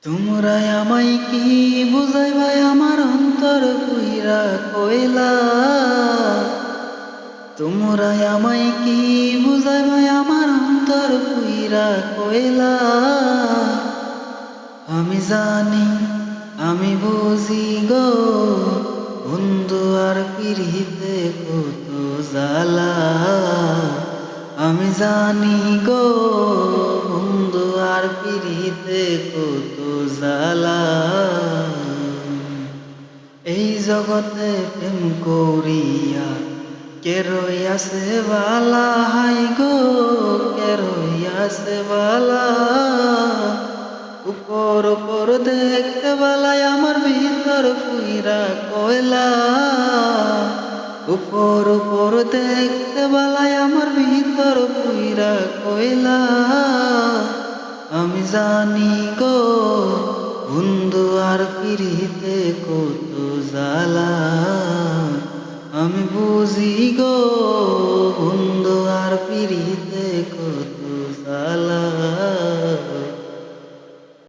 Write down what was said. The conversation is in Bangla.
তোমরাই আমায় কি বুঝাইবাই আমার অন্তর পুইরা কইলা। তোমরাই আমায় কি বুঝাইবাই আমার অন্তর পুইরা কইলা। আমি জানি আমি বুঝি গো বন্ধু আর পিরিতে কত জ্বালা। আমি জানি গো বন্ধু আর পিরিতে কত জ্বালা। এই জগতে প্রেম করিয়া কে রইয়াছে বালা, হাই গো কে রইয়াছে বালা। উপর উপর দেখতে বালাই আমার ভিতর পুইরা কয়লা। উপর উপর দেখতে বালাই আমার ভিতর পুইরা কয়লা। আমি জানি গো বন্ধু আর পিরিতে কত জ্বালা। আমি বুঝি গো বন্ধু আর পিরিতে কত জ্বালা।